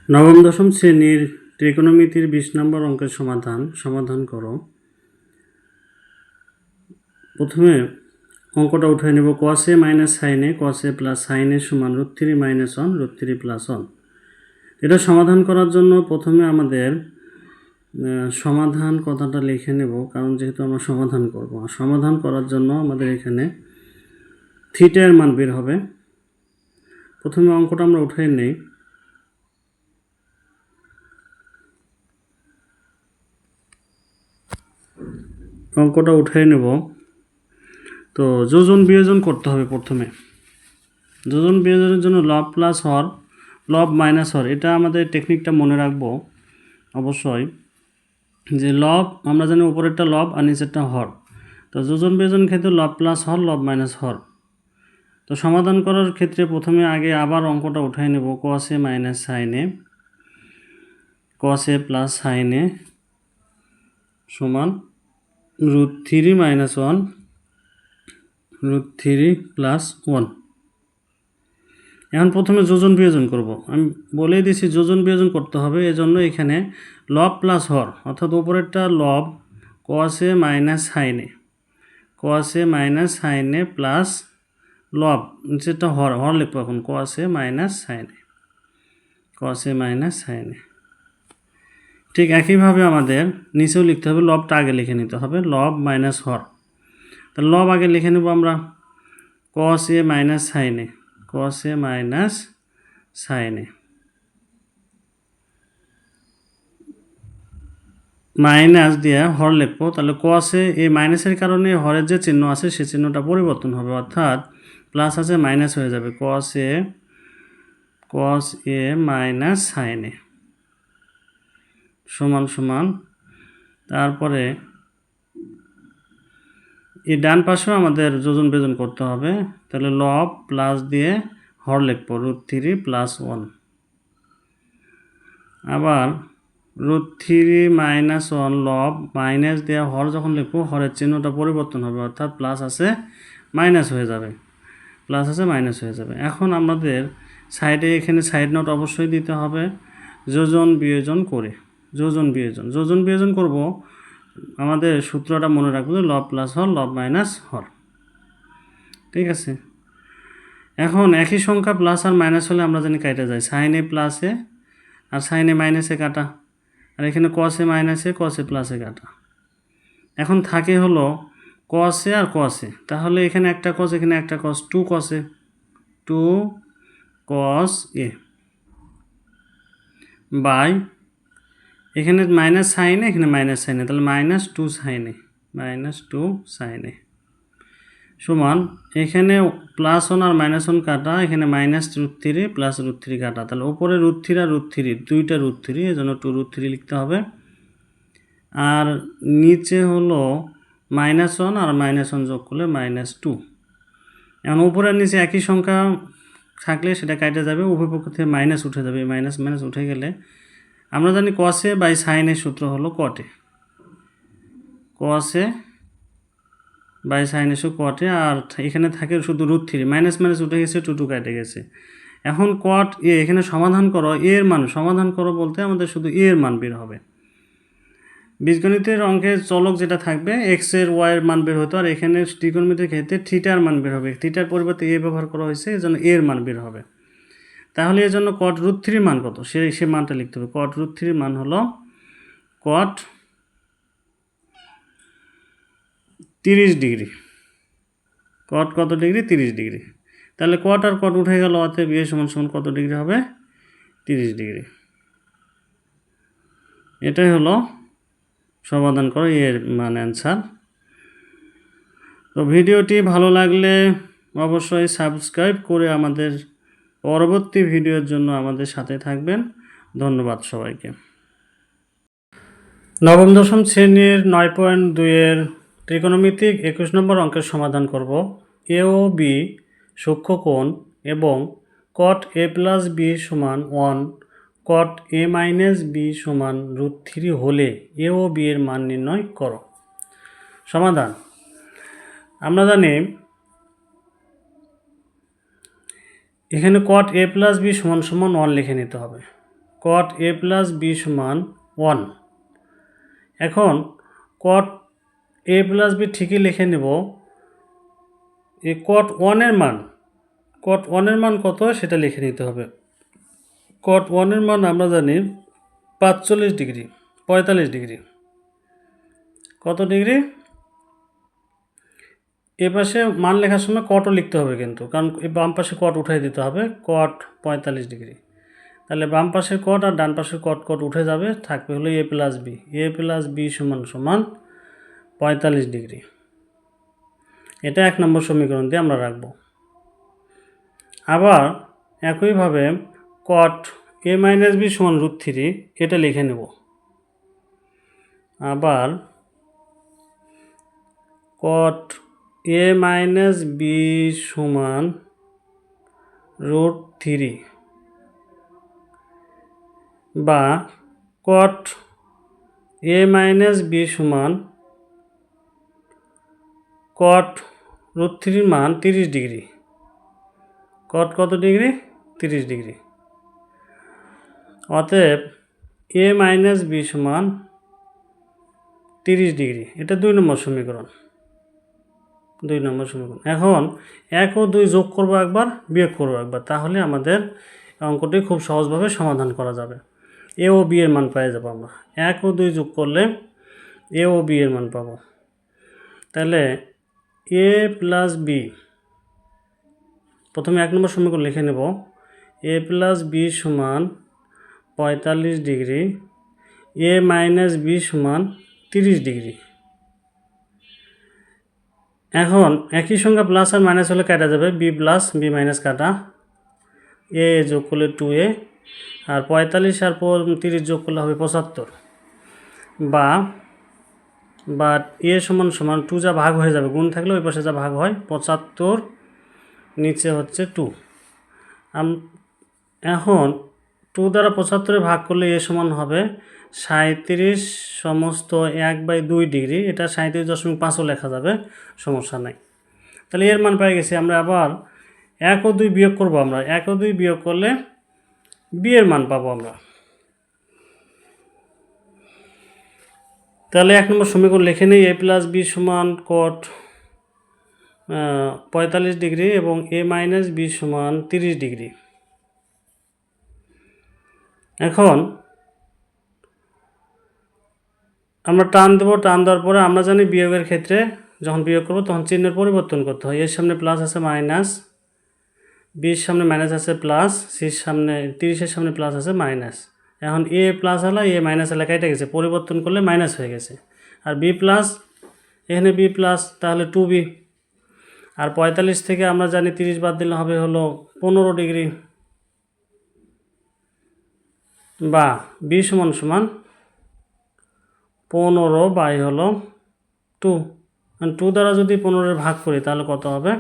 নবম দশম শ্রেণীর ত্রিকোণমিতির 20 নম্বর অঙ্কের সমাধান করো। প্রথমে অঙ্কটা উঠে নেব। cos a minus sin a cos a plus sin a সমান √3 মাইনাস 1 √3 প্লাস 1। এটা সমাধান করার জন্য প্রথমে আমাদের সমাধান কথাটা লিখে নেব, কারণ যেহেতু আমরা সমাধান করব। আর সমাধান করার জন্য আমাদের এখানে থিটার মান বের হবে। প্রথমে অঙ্কটা আমরা উঠে নেই। অঙ্কটা উঠে নেব। তো যোজন বিয়োজন করতে হবে। প্রথমে যোজন বিয়োজনের জন্য লব প্লাস হর, লব মাইনাস হর, এটা আমাদের টেকনিকটা মনে রাখবো অবশ্যই, যে লব আমরা জানি উপরেরটা লব আর নিচেরটা হর। তো যোজন বিয়োজন ক্ষেত্রে লব প্লাস হর, লব মাইনাস হর। তো সমাধান করার ক্ষেত্রে প্রথমে আগে আবার অঙ্কটা উঠাই নেব। cos a minus sin a cos a plus sin a সমান √3 মাইনাস 1 √3 প্লাস 1। এখন প্রথমে যোজন বিয়োজন করব। আমি বলেই দিয়েছি যোজন বিয়োজন করতে হবে, এজন্য এখানে লব প্লাস হর, অর্থাৎ উপরেরটা লব cos a minus sin a cos a minus sin a plus লব, যেটা হর লিখবো এখন cos a minus sin a cos a minus sin a। ঠিক একইভাবে আমাদের নিচেও লিখতে হবে, লবটা আগে লিখে নিতে হবে, লব মাইনাস হর। তাহলে লব আগে লিখে নেব আমরা, cos a minus sin a cos a minus sin a minus দিয়ে হর লিখবো। তাহলে cos a এই মাইনাসের কারণে হরের যে চিহ্ন আছে সে চিহ্নটা পরিবর্তন হবে, অর্থাৎ প্লাস আছে মাইনাস হয়ে যাবে। cos a minus sin a সমান সমান, তারপরে এই ডান পাশেও আমাদের যোজন বিয়োজন করতে হবে। তাহলে লব প্লাস দিয়ে হর লিখবো √3 প্লাস 1, আবার √3 মাইনাস 1 লব মাইনাস দিয়ে হর যখন লিখবো হরের চিহ্নটা পরিবর্তন হবে, অর্থাৎ প্লাস আছে মাইনাস হয়ে যাবে, প্লাস আছে মাইনাস হয়ে যাবে। এখন আমাদের সাইডে এখানে সাইড নোট অবশ্যই দিতে হবে। যোজন বিয়োজন করে যোজন বিয়োজন করব, আমাদের সূত্রটা মনে রাখবো, লব প্লাস হর লব মাইনাস হর। ঠিক আছে, এখন একই সংখ্যা প্লাস আর মাইনাস হলে আমরা জানি কাটা যায়, সাইন এ প্লাসে আর সাইন এ মাইনাসে কাটা, আর এখানে cos a মাইনাসে cos a প্লাসে কাটা। এখন থাকে হলো cos a R cos a, তাহলে এখানে একটা cos এখানে একটা cos, 2 cos a 2 cos a by এখানে মাইনাস সাইন এখানে মাইনাস সাইন, তাহলে -2 sin a সমান, এখানে +1 আর -1 কাটা, এখানে -√3 প্লাস √3 কাটা, তাহলে উপরে √3 আর √3 দুইটা √3, এজন্য 2 √3 লিখতে হবে। আর নিচে হলো -1 আর -1 যোগ করলে -2। এখন উপরে আর নিচে একই সংখ্যা থাকলে সেটা কাটা যাবে, উভয় পক্ষ থেকে মাইনাস উঠে যাবে। মাইনাস মাইনাস উঠে গেলে আমরা জানি cos a বাই sin এর সূত্র হলো cot a, cos a by sin a cot a, আর এখানে থাকে শুধু √3, মাইনাস মাইনাস উঠে গেছে, 2 কেটে গেছে। এখন cot a এখানে সমাধান করো, a এর মান সমাধান করো বলতে আমাদের শুধু a এর মান বের হবে। বীজগণিতের অঙ্কের চলক যেটা থাকবে x এর y এর মান বের হতো, আর এখানে ত্রিকোণমিতির ক্ষেত্রে থিটার মান বের হবে। থিটার পরিবর্তে a ব্যবহার করা হয়েছে, এজন্য a এর মান বের হবে। তাহলে এর জন্য cot √3 মান কত সে মানটা লিখতে হবে। cot √3 মান হলো cot 30 ডিগ্রি। cot কত ডিগ্রি? 30 ডিগ্রি। তাহলে cot আর cot উঠে গেল, অতএব a সমান সমান কত ডিগ্রি হবে? 30 ডিগ্রি। এটাই হলো সমাধান করো এর মানে অ্যান্সার। তো ভিডিওটি ভালো লাগলে অবশ্যই সাবস্ক্রাইব করে আমাদের পরবর্তী ভিডিওর জন্য আমাদের সাথে থাকবেন। ধন্যবাদ সবাইকে। নবম দশম শ্রেণীর 9.2 এর ত্রিকোণমিতিক 21 নম্বর অঙ্কের সমাধান করব। এ ও বি সূক্ষ্মকোণ এবং cot a প্লাস বি সমান 1 cot a মাইনাস বি সমান √3 হলে এ ও বি এর মান নির্ণয় করো। সমাধান, আমরা জানি এখানে cot a প্লাস বি সমান 1 লিখে নিতে হবে। cot a প্লাস বি সমান 1। এখন cot a প্লাস বি ঠিকই লিখে নেব। এই cot 1 এর মান কত সেটা লিখে নিতে হবে। cot 1 এর মান আমরা জানি 45 ডিগ্রি, 45 ডিগ্রি। কত ডিগ্রি? এ পাশে মান লেখার সময় কটও লিখতে হবে কিন্তু, কারণ এই বাম পাশে কট উঠাই দিতে হবে। কট 45 ডিগ্রি, তাহলে বাম পাশের কট আর ডান পাশের কট উঠে যাবে, থাকবে হলো এ প্লাস বি। এ প্লাস বি সমান সমান 45 ডিগ্রি। এটা 1 নম্বর সমীকরণ দিয়ে আমরা রাখব। আবার একইভাবে কট এ মাইনাস বি সমান √3 এটা লিখে নেব। আবার কট এ মাইনাস বি সমান √3 বা কট এ মাইনাস বি সমান কট √3 মান 30 ডিগ্রি। কট কত ডিগ্রি? 30 ডিগ্রি। অতএব এ মাইনাস বি সমান 30 ডিগ্রি। এটা 2 নম্বর সমীকরণ। 2 নম্বর সমীকরণ। এখন 1 ও 2 যোগ করব একবার, বিয়োগ করব একবার, তাহলে আমাদের অঙ্কটি খুব সহজভাবে সমাধান করা যাবে। এ ও বি এর মান পেয়ে যাব আমরা। 1 ও 2 যোগ করলে এ ও বি এর মান পাবো। তাহলে এ প্লাস বি, প্রথমে 1 নম্বর সমীকরণ লিখে নেব। এ প্লাস বি সমান 45 ডিগ্রি, এ মাইনাস বি সমান 30 ডিগ্রি। এখন একই সংখ্যা প্লাস আর মাইনাস হলে কাটা যাবে, বি প্লাস বি মাইনাস কাটা, এ যোগ করলে 2a, আর 45 আর 30 যোগ করলে হবে 75। বা এ সমান সমান 2 যা ভাগ হয়ে যাবে, গুণ থাকলে ওই পাশে যা ভাগ হয় 75, নিচে হচ্ছে 2। এখন 2 দ্বারা 75 ভাগ করলে এ সমান হবে 37 সমস্ত 1/2 ডিগ্রি। এটা 37.5ও লেখা যাবে, সমস্যা নাই। তাহলে এর মান পেয়ে গেছি আমরা। আবার 1 ও 2 বিয়োগ করব আমরা। 1 ও 2 বিয়োগ করলে বি এর মান পাবো আমরা। তাহলে 1 নম্বর সমীকরণ লিখে নেই। এ প্লাস বি সমান কট 45 ডিগ্রি এবং এ মাইনাস বি সমান 30 ডিগ্রি। এখন আমরা টান দেবো। টান দেওয়ার পরে আমরা জানি বিয়োগের ক্ষেত্রে যখন বিয়োগ করবো তখন চিহ্নের পরিবর্তন করতে হয়। এর সামনে প্লাস আছে মাইনাস, বির সামনে মাইনাস আছে প্লাস, সির সামনে 30-এর সামনে প্লাস আছে মাইনাস। এখন এ প্লাস হলো, এ মাইনাস হলে কেটে গেছে, পরিবর্তন করলে মাইনাস হয়ে গেছে। আর বি প্লাস, এখানে বি প্লাস, তাহলে 2b। আর 45 থেকে আমরা জানি 30 বাদ দিলে হবে হলো 15 ডিগ্রি। বা বি সমান সমান 15/2। 2 দ্বারা যদি 15 ভাগ করি তাহলে কত হবে?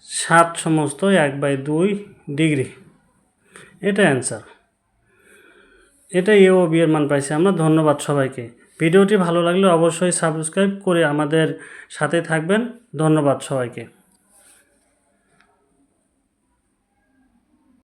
7 সমস্ত 1/2 ডিগ্রি। এটা অ্যান্সার। এটা এ ও বি এর মান পাইছি আমরা। ধন্যবাদ সবাইকে। ভিডিওটি ভালো লাগলে অবশ্যই সাবস্ক্রাইব করে আমাদের সাথে থাকবেন। ধন্যবাদ সবাইকে।